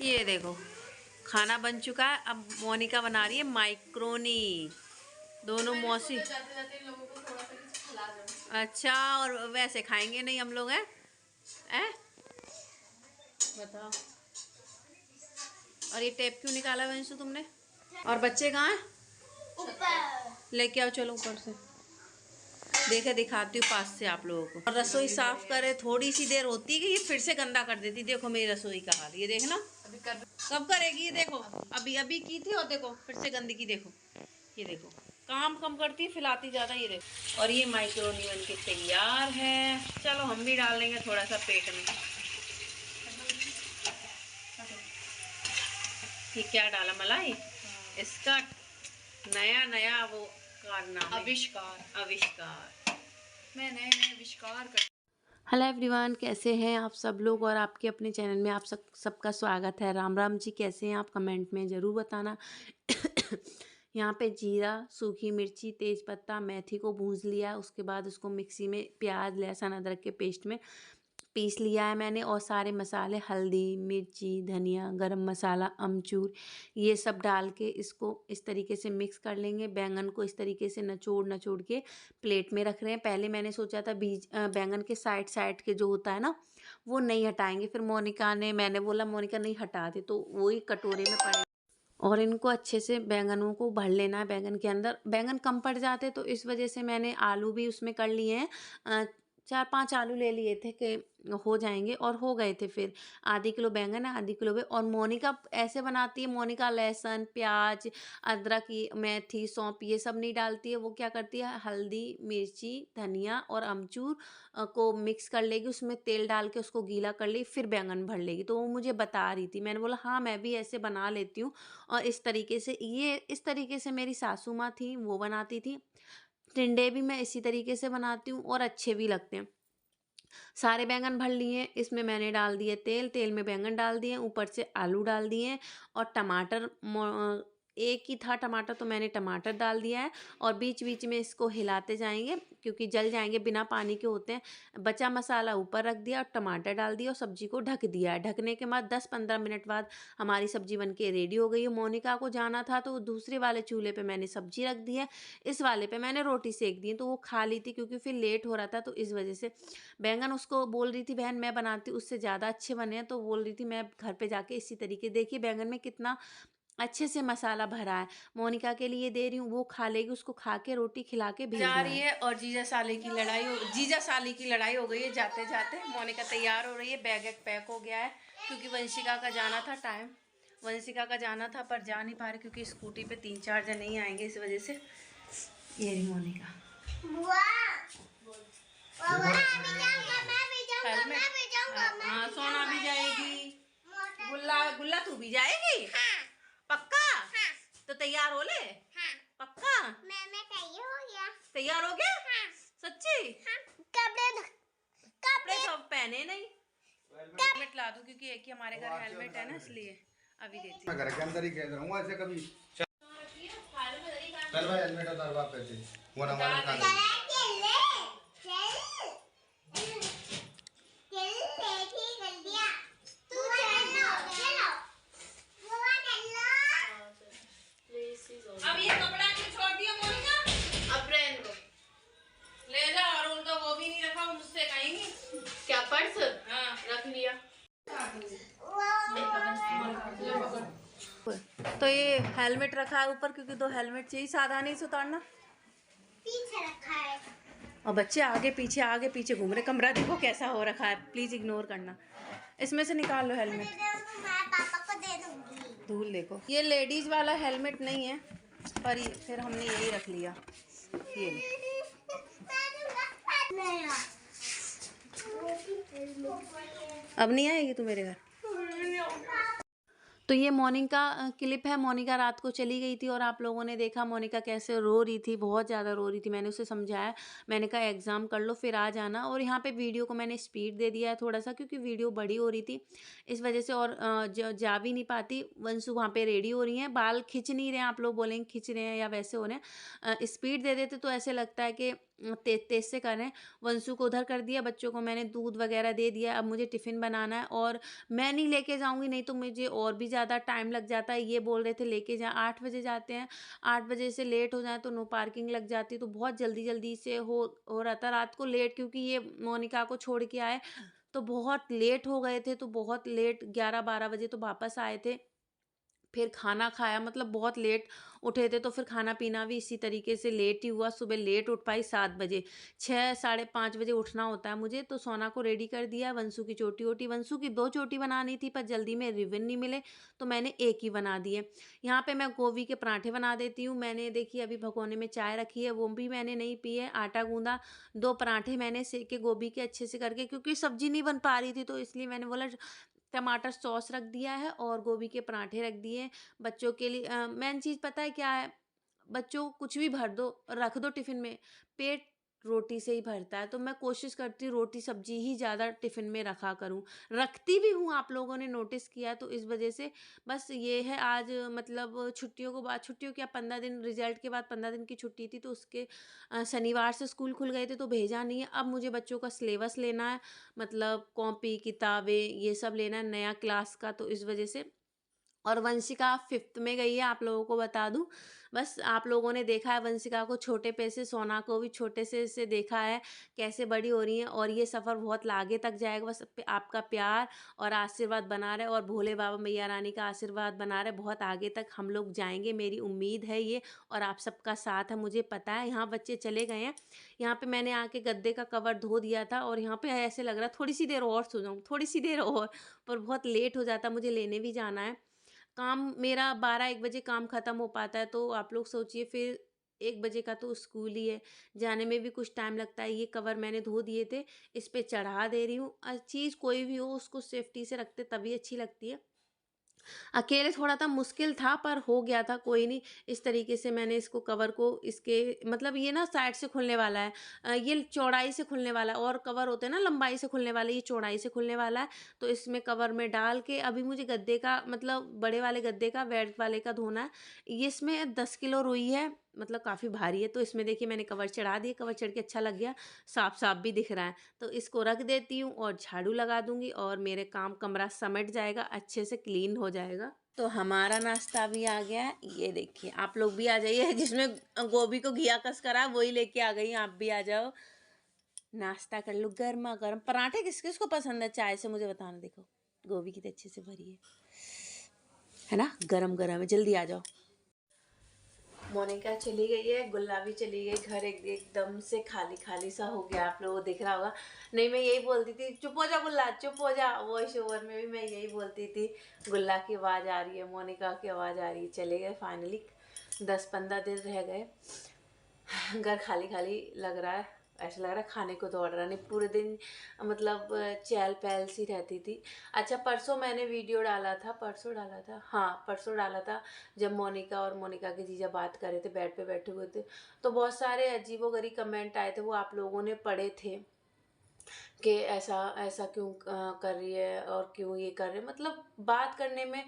ये देखो खाना बन चुका है। अब मोनिका बना रही है माइक्रोनी। दोनों मौसी। अच्छा, और वैसे खाएंगे नहीं हम लोग हैं? हैं? बताओ। और ये टेप क्यों निकाला वंशु तुमने? और बच्चे कहाँ हैं? ऊपर लेके आओ, चलो ऊपर से। देखे दिखाती हूँ पास से आप लोगों को। और रसोई साफ करे, थोड़ी सी देर होती है कि ये फिर से गंदा कर देती। देखो मेरी रसोई का हाल, ये देखना। कब करेगी ये देखो। अभी अभी की थी और देखो फिर से गंदगी देखो। ये देखो काम कम करती है, फैलाती ज्यादा। ये देखो। और ये माइक्रोनी बन के तैयार है। चलो हम भी डाल लेंगे थोड़ा सा पेट में। ये क्या डाला? मलाई। इसका नया नया वो कारनामा, आविष्कार। आविष्कार। मैं नए नए आविष्कार कर। हेलो एवरीवन, कैसे हैं आप सब लोग? और आपके अपने चैनल में आप सबका स्वागत है। राम राम जी, कैसे हैं आप? कमेंट में ज़रूर बताना। यहाँ पे जीरा, सूखी मिर्ची, तेज पत्ता, मेथी को भूंज लिया। उसके बाद उसको मिक्सी में प्याज, लहसुन, अदरक के पेस्ट में पीस लिया है मैंने। और सारे मसाले हल्दी, मिर्ची, धनिया, गरम मसाला, अमचूर, ये सब डाल के इसको इस तरीके से मिक्स कर लेंगे। बैंगन को इस तरीके से नचोड़ नचोड़ के प्लेट में रख रहे हैं। पहले मैंने सोचा था बैंगन के साइड साइड के जो होता है ना, वो नहीं हटाएंगे। फिर मैंने बोला मोनिका नहीं हटा दे, तो वही कटोरे में पड़े। और इनको अच्छे से बैंगनों को भर लेना है। बैंगन के अंदर बैंगन कम पड़ जाते, तो इस वजह से मैंने आलू भी उसमें कर लिए हैं। 4-5 आलू ले लिए थे कि हो जाएंगे, और हो गए थे। फिर आधी किलो बैंगन है, आधी किलो और मोनिका ऐसे बनाती है। मोनिका लहसुन, प्याज, अदरक, मेथी, सौंफ ये सब नहीं डालती है। वो क्या करती है, हल्दी, मिर्ची, धनिया और अमचूर को मिक्स कर लेगी, उसमें तेल डाल के उसको गीला कर लेगी, फिर बैंगन भर लेगी। तो वो मुझे बता रही थी, मैंने बोला हाँ मैं भी ऐसे बना लेती हूँ। और इस तरीके से मेरी सासू माँ थी, वो बनाती थी। टिंडे भी मैं इसी तरीके से बनाती हूँ और अच्छे भी लगते हैं। सारे बैंगन भर लिए, इसमें मैंने डाल दिए तेल। तेल में बैंगन डाल दिए, ऊपर से आलू डाल दिए और टमाटर। एक ही था टमाटर, तो मैंने टमाटर डाल दिया है। और बीच बीच में इसको हिलाते जाएंगे, क्योंकि जल जाएंगे, बिना पानी के होते हैं। बचा मसाला ऊपर रख दिया और टमाटर डाल दिया और सब्जी को ढक दिया है। ढकने के बाद 10-15 मिनट बाद हमारी सब्जी बनके रेडी हो गई है। मोनिका को जाना था, तो दूसरे वाले चूल्हे पे मैंने सब्जी रख दी है। इस वाले पे मैंने रोटी सेक दी, तो वो खा ली थी, क्योंकि फिर लेट हो रहा था, तो इस वजह से। बैंगन उसको बोल रही थी बहन मैं बनाती हूँ, उससे ज़्यादा अच्छे बने हैं, तो बोल रही थी मैं घर पे जाके इसी तरीके। देखिए बैंगन में कितना अच्छे से मसाला भरा है। मोनिका के लिए दे रही हूँ, वो खा लेगी। उसको खा के रोटी खिला के भेजना जा रही है। और जीजा साली की लड़ाई हो गई है जाते जाते। मोनिका तैयार हो रही है, बैग एक पैक हो गया है, क्योंकि वंशिका का जाना था टाइम। वंशिका का जाना था पर जा नहीं पा रहे, क्योंकि स्कूटी पे 3-4 जन नहीं आएंगे, इस वजह से। ये रही मोनिका। हाँ सोना भी जाएगी। गुल्ला तू भी जाएगी? हाँ। पक्का? हाँ। तो तैयार हो ले। हाँ। पक्का? मैं तैयार हो गया। हाँ। सच्ची? हाँ। कपड़े तो पहने नहीं। हेलमेट ला दूं, क्योंकि एक ही हमारे घर हेलमेट है ना, इसलिए अभी देती हूँ। मैं घर के अंदर ही कह रहा हूँ ऐसे कभी। चल भाई हेलमेट उतार वापस से। वो ना वाला खा ले। अब ये कपड़ा क्यों छोड़ दिया मोनिका? अब रहने दो, ले जा। और उनका वो भी नहीं रखा, वो मुझसे कहेंगी क्या पर्स? हाँ रख लिया। तो ये हेलमेट रखा है ऊपर, क्योंकि 2 हेलमेट चाहिए, साधा नहीं से उतारना। पीछे रखा है और बच्चे आगे पीछे घूम रहे। कमरा देखो कैसा हो रखा है, प्लीज इग्नोर करना। इसमें से निकाल लो हेलमेट। मैं पापा को दे दूंगी। धूल देखो, ये लेडीज वाला हेलमेट नहीं है, पर फिर हमने यही रख लिया। ये अब नहीं आएगी तू मेरे घर। तो ये मॉर्निंग का क्लिप है। मोनिका रात को चली गई थी, और आप लोगों ने देखा मोनिका कैसे रो रही थी, बहुत ज़्यादा रो रही थी। मैंने उसे समझाया, मैंने कहा एग्ज़ाम कर लो फिर आ जाना। और यहाँ पे वीडियो को मैंने स्पीड दे दिया है थोड़ा सा, क्योंकि वीडियो बड़ी हो रही थी इस वजह से। और जा भी नहीं पाती। वंशु वहाँ पे रेडी हो रही हैं, बाल खिंच नहीं रहे हैं। आप लोग बोलेंगे खिंच रहे हैं या वैसे हो रहे हैं। स्पीड दे देते तो ऐसे लगता है कि तेज तेज से कर रहे हैं। वंशु को उधर कर दिया, बच्चों को मैंने दूध वगैरह दे दिया। अब मुझे टिफ़िन बनाना है और मैं नहीं लेके जाऊँगी, नहीं तो मुझे और भी ज़्यादा टाइम लग जाता है। ये बोल रहे थे लेके जा, 8 बजे जाते हैं, 8 बजे से लेट हो जाए तो नो पार्किंग लग जाती है, तो बहुत जल्दी-जल्दी से हो रहा था रात को लेट, क्योंकि ये मोनिका को छोड़ के आए, तो बहुत लेट हो गए थे, तो बहुत लेट 11-12 बजे तो वापस आए थे। फिर खाना खाया, मतलब बहुत लेट उठे थे, तो फिर खाना-पीना भी इसी तरीके से लेट ही हुआ। सुबह लेट उठ पाई 7 बजे, 6 साढ़े 5 बजे उठना होता है मुझे, तो सोना को रेडी कर दिया। वंशु की चोटी-वोटी, वंशु की 2 चोटी बनानी थी, पर जल्दी में रिबन नहीं मिले, तो मैंने 1 ही बना दिए। यहाँ पे मैं गोभी के पराठे बना देती हूँ। मैंने देखिए अभी भगोने में चाय रखी है, वो भी मैंने नहीं पी है, आटा गूँधा, 2 पराठे मैंने सेके गोभी के अच्छे से करके, क्योंकि सब्ज़ी नहीं बन पा रही थी, तो इसलिए मैंने बोला टमाटर सॉस रख दिया है और गोभी के पराठे रख दिए हैं। बच्चों के लिए मेन चीज़ पता है क्या है? बच्चों को कुछ भी भर दो, रख दो टिफ़िन में, पेट रोटी से ही भरता है। तो मैं कोशिश करती हूँ रोटी सब्ज़ी ही ज़्यादा टिफ़िन में रखा करूँ। रखती भी हूँ, आप लोगों ने नोटिस किया, तो इस वज़ह से बस ये है। आज मतलब छुट्टियों को बाद, छुट्टियों क्या 15 दिन, रिज़ल्ट के बाद 15 दिन की छुट्टी थी, तो उसके शनिवार से स्कूल खुल गए थे, तो भेजा नहीं है। अब मुझे बच्चों का सिलेबस लेना है, मतलब कॉपी, किताबें, ये सब लेना है नया क्लास का, तो इस वज़ह से। और वंशिका 5th में गई है, आप लोगों को बता दूँ। बस आप लोगों ने देखा है वंशिका को छोटे पे से, सोना को भी छोटे से देखा है, कैसे बड़ी हो रही हैं, और ये सफ़र बहुत आगे तक जाएगा। बस आपका प्यार और आशीर्वाद बना रहे, और भोले बाबा मैया रानी का आशीर्वाद बना रहे, बहुत आगे तक हम लोग जाएँगे, मेरी उम्मीद है ये, और आप सबका साथ है, मुझे पता है। यहाँ बच्चे चले गए हैं, यहाँ पे मैंने आके गद्दे का कवर धो दिया था, और यहाँ पे ऐसे लग रहा है थोड़ी सी देर और सो जाऊँ, थोड़ी सी देर और, पर बहुत लेट हो जाता, मुझे लेने भी जाना है। काम मेरा 12-1 बजे काम ख़त्म हो पाता है, तो आप लोग सोचिए फिर 1 बजे का तो स्कूल ही है, जाने में भी कुछ टाइम लगता है। ये कवर मैंने धो दिए थे, इस पे चढ़ा दे रही हूँ। चीज़ कोई भी हो उसको सेफ्टी से रखते तभी अच्छी लगती है। अकेले थोड़ा सा मुश्किल था, पर हो गया था, कोई नहीं। इस तरीके से मैंने इसको कवर को, इसके मतलब ये ना साइड से खुलने वाला है, ये चौड़ाई से खुलने वाला है, और कवर होते हैं ना लंबाई से खुलने वाले, ये चौड़ाई से खुलने वाला है। तो इसमें कवर में डाल के अभी मुझे गद्दे का, मतलब बड़े वाले गद्दे का, बेड वाले का धोना है। ये इसमें 10 किलो रुई है, मतलब काफ़ी भारी है, तो इसमें देखिए मैंने कवर चढ़ा दिया, कवर चढ़ के अच्छा लग गया, साफ-साफ भी दिख रहा है। तो इसको रख देती हूँ और झाड़ू लगा दूँगी, और मेरे कमरा समेट जाएगा, अच्छे से क्लीन हो जाएगा। तो हमारा नाश्ता भी आ गया है, ये देखिए। आप लोग भी आ जाइए, जिसमें गोभी को घिया कस करा वही लेके आ गई, आप भी आ जाओ, नाश्ता कर लो गरमा-गरम। पराठे किस-किस को पसंद है चाय से, मुझे बताना। देखो गोभी कितनी अच्छे से भरी है ना, गरम-गरम है, जल्दी आ जाओ। मोनिका चली गई है, गुल्ला भी चली गई, घर एकदम से खाली खाली सा हो गया, आप लोगों को दिख रहा होगा। नहीं, मैं यही बोलती थी, चुप हो जा गुल्ला, चुप हो जा। वॉइस ओवर में भी मैं यही बोलती थी, गुल्ला की आवाज़ आ रही है, मोनिका की आवाज़ आ रही है। चले गए फाइनली, 10-15 दिन रह गए, घर खाली खाली लग रहा है, ऐसा लग रहा है खाने को दौड़ रहा नहीं, पूरे दिन मतलब चहल पहल सी रहती थी। अच्छा, परसों मैंने वीडियो डाला था, परसों डाला था, हाँ परसों डाला था, जब मोनिका और मोनिका के जीजा बात कर रहे थे, बेड पे बैठे हुए थे, तो बहुत सारे अजीबोगरीब कमेंट आए थे, वो आप लोगों ने पढ़े थे कि ऐसा ऐसा क्यों कर रही है, और क्यों ये कर रहे, मतलब बात करने में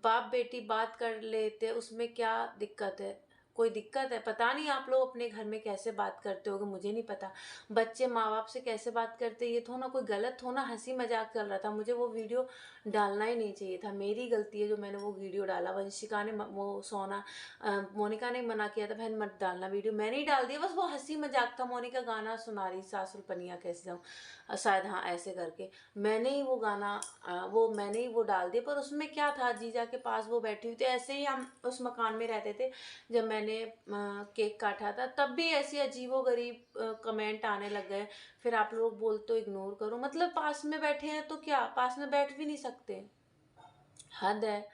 बाप बेटी बात कर लेते, उसमें क्या दिक्कत है? कोई दिक्कत है? पता नहीं आप लोग अपने घर में कैसे बात करते होगे, मुझे नहीं पता। बच्चे माँ बाप से कैसे बात करते, ये तो ना कोई गलत हो ना, हंसी मजाक चल रहा था, मुझे वो वीडियो डालना ही नहीं चाहिए था, मेरी गलती है जो मैंने वो वीडियो डाला। वंशिका ने वो सोना मोनिका ने मना किया था, बहन मत डालना वीडियो, मैंने ही डाल दिया, बस वो हंसी मजाक था। मोनिका गाना सुना रही, सासुर पनिया कैसे जाऊँ, शायद हाँ ऐसे करके मैंने ही वो गाना वो मैंने ही वो डाल दिया, पर उसमें क्या था, जीजा के पास वो बैठी हुई थी, ऐसे ही हम उस मकान में रहते थे। जब मैंने केक काटा था, तब भी ऐसी अजीबोगरीब कमेंट आने लग गए। फिर आप लोग बोलते तो इग्नोर करो, मतलब पास में बैठे हैं तो क्या, पास में बैठ भी नहीं सकते, हद है।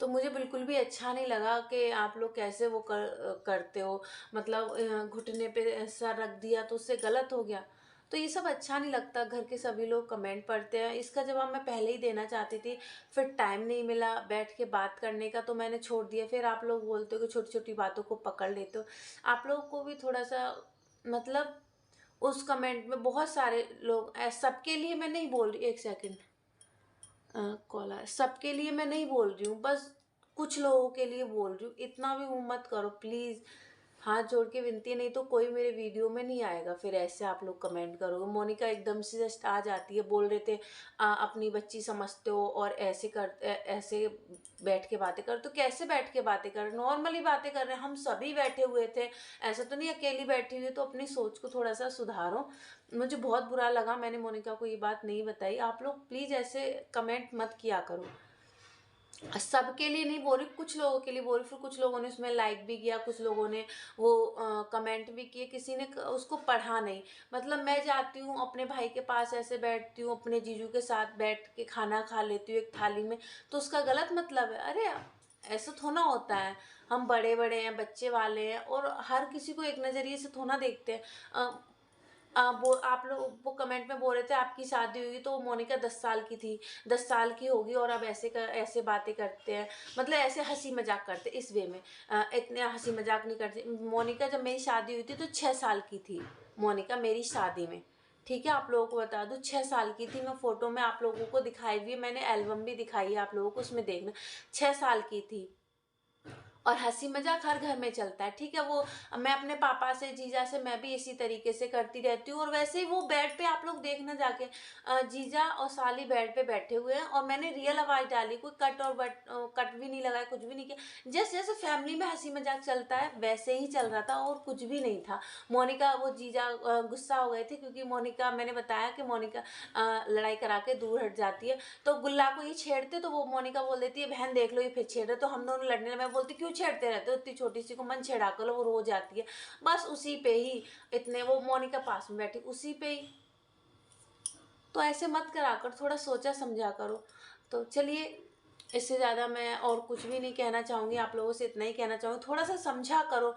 तो मुझे बिल्कुल भी अच्छा नहीं लगा कि आप लोग कैसे वो करते हो, मतलब घुटने पे सर रख दिया तो उससे गलत हो गया, तो ये सब अच्छा नहीं लगता। घर के सभी लोग कमेंट पढ़ते हैं, इसका जवाब मैं पहले ही देना चाहती थी, फिर टाइम नहीं मिला बैठ के बात करने का, तो मैंने छोड़ दिया। फिर आप लोग बोलते हो कि छोटी छोटी बातों को पकड़ लेते हो, आप लोगों को भी थोड़ा सा, मतलब उस कमेंट में बहुत सारे लोग, सबके लिए मैं नहीं बोल रही, एक सेकंड, कॉल आया, सबके लिए मैं नहीं बोल रही हूँ, बस कुछ लोगों के लिए बोल रही हूँ, इतना भी वो मत करो प्लीज़। हाथ जोड़ के विनती है, नहीं तो कोई मेरे वीडियो में नहीं आएगा। फिर ऐसे आप लोग कमेंट करोगे। मोनिका एकदम से जस्ट आ जाती है, बोल रहे थे अपनी बच्ची समझते हो और ऐसे कर ऐसे बैठ के बातें कर। तो कैसे बैठ के बातें कर, नॉर्मली बातें कर रहे हैं, हम सभी बैठे हुए थे, ऐसा तो नहीं अकेली बैठी हुई। तो अपनी सोच को थोड़ा सा सुधारो। मुझे बहुत बुरा लगा, मैंने मोनिका को ये बात नहीं बताई। आप लोग प्लीज़ ऐसे कमेंट मत किया करो। सबके लिए नहीं बोल रही, कुछ लोगों के लिए बोल रही। फिर कुछ लोगों ने उसमें लाइक भी किया, कुछ लोगों ने वो कमेंट भी किए, किसी ने उसको पढ़ा नहीं। मतलब मैं जाती हूँ अपने भाई के पास, ऐसे बैठती हूँ अपने जीजू के साथ बैठ के खाना खा लेती हूँ एक थाली में, तो उसका गलत मतलब है? अरे ऐसा थोड़ा होता है। हम बड़े बड़े हैं, बच्चे वाले हैं, और हर किसी को एक नज़रिए से थोड़ा देखते हैं। वो आप लोग वो कमेंट में बोल रहे थे आपकी शादी हुई तो मोनिका 10 साल की थी, 10 साल की होगी और अब ऐसे बातें करते हैं। मतलब ऐसे हंसी मजाक करते इस वे में। इतने हंसी मजाक नहीं करते। मोनिका जब मेरी शादी हुई थी तो 6 साल की थी मोनिका मेरी शादी में। ठीक है, आप लोगों को बता दूं 6 साल की थी मैं। फोटो में आप लोगों को दिखाई हुई है, मैंने एल्बम भी दिखाई है आप लोगों को, उसमें देखना 6 साल की थी। और हंसी मजाक हर घर में चलता है, ठीक है। वो मैं अपने पापा से, जीजा से, मैं भी इसी तरीके से करती रहती हूँ। और वैसे ही वो बेड पे आप लोग देखना जाके, जीजा और साली बेड पे बैठे हुए हैं और मैंने रियल आवाज़ डाली, कोई कट और कट भी नहीं लगाया, कुछ भी नहीं किया। जैसे जैसे फैमिली में हंसी मजाक चलता है वैसे ही चल रहा था और कुछ भी नहीं था। मोनिका, वो जीजा गुस्सा हो गए थे क्योंकि मोनिका, मैंने बताया कि मोनिका लड़ाई करा के दूर हट जाती है। तो गुल्ला को ये छेड़ते तो वो मोनिका बोल देती है बहन देख लो ये फिर छेड़ रहे। तो हम दोनों लड़ने, मैं बोलती क्यों छेड़ते रहते हो, इतनी छोटी सी को मन छेड़ा कर लो, वो रो जाती है। बस उसी पे ही इतने, वो मोनिका पास में बैठी उसी पे ही। तो ऐसे मत करा कर, थोड़ा सोचा समझा करो। तो चलिए, इससे ज़्यादा मैं और कुछ भी नहीं कहना चाहूँगी। आप लोगों से इतना ही कहना चाहूँगी, थोड़ा सा समझा करो।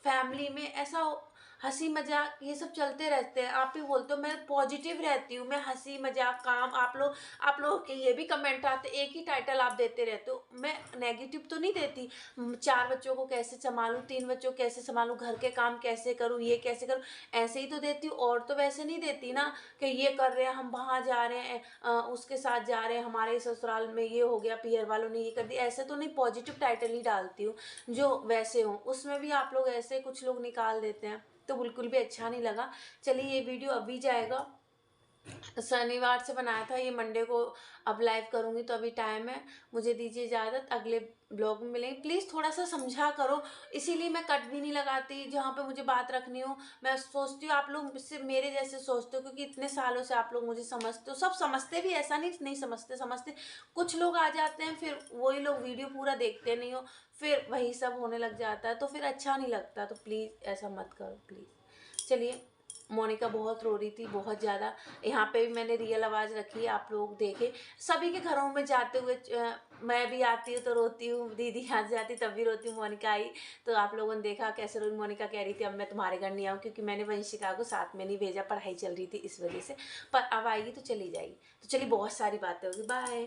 फैमिली में ऐसा हंसी मजाक ये सब चलते रहते हैं। आप भी बोलते हो मैं पॉजिटिव रहती हूँ, मैं हंसी मजाक काम। आप लोगों के ये भी कमेंट आते, एक ही टाइटल आप देते रहते हो। मैं नेगेटिव तो नहीं देती। 4 बच्चों को कैसे संभालूं, 3 बच्चों को कैसे संभालूं, घर के काम कैसे करूं, ये कैसे करूं, ऐसे ही तो देती हूँ। और तो वैसे नहीं देती ना कि ये कर रहे हैं, हम वहाँ जा रहे हैं, उसके साथ जा रहे हैं, हमारे ससुराल में ये हो गया, पियर वालों ने ये कर दिया। ऐसे तो नहीं, पॉजिटिव टाइटल ही डालती हूँ जो वैसे हो। उसमें भी आप लोग ऐसे कुछ लोग निकाल देते हैं, तो बिल्कुल भी अच्छा नहीं लगा। चलिए, ये वीडियो अभी जाएगा, शनिवार से बनाया था, ये मंडे को अब लाइव करूँगी। तो अभी टाइम है, मुझे दीजिए इजाज़त, अगले ब्लॉग में मिलेंगे। प्लीज़ थोड़ा सा समझा करो, इसीलिए मैं कट भी नहीं लगाती जहाँ पे मुझे बात रखनी हो। मैं सोचती हूँ आप लोग सिर्फ मेरे जैसे सोचते हो, क्योंकि इतने सालों से आप लोग मुझे समझते हो। सब समझते भी, ऐसा नहीं समझते। कुछ लोग आ जाते हैं, फिर वही लोग वीडियो पूरा देखते नहीं हो, फिर वही सब होने लग जाता है, तो फिर अच्छा नहीं लगता। तो प्लीज़ ऐसा मत करो प्लीज़। चलिए, मोनिका बहुत रो रही थी, बहुत ज़्यादा। यहाँ पे भी मैंने रियल आवाज़ रखी है, आप लोग देखे। सभी के घरों में जाते हुए मैं भी आती हूँ तो रोती हूँ, दीदी आ जाती तब भी रोती हूँ। मोनिका आई तो आप लोगों ने देखा कैसे रोई। मोनिका कह रही थी अब मैं तुम्हारे घर नहीं आऊँ, क्योंकि मैंने वंशिका को साथ में नहीं भेजा, पढ़ाई चल रही थी इस वजह से। पर अब आएगी तो चली जाएगी। तो चलिए, बहुत सारी बातें होगी, बाय।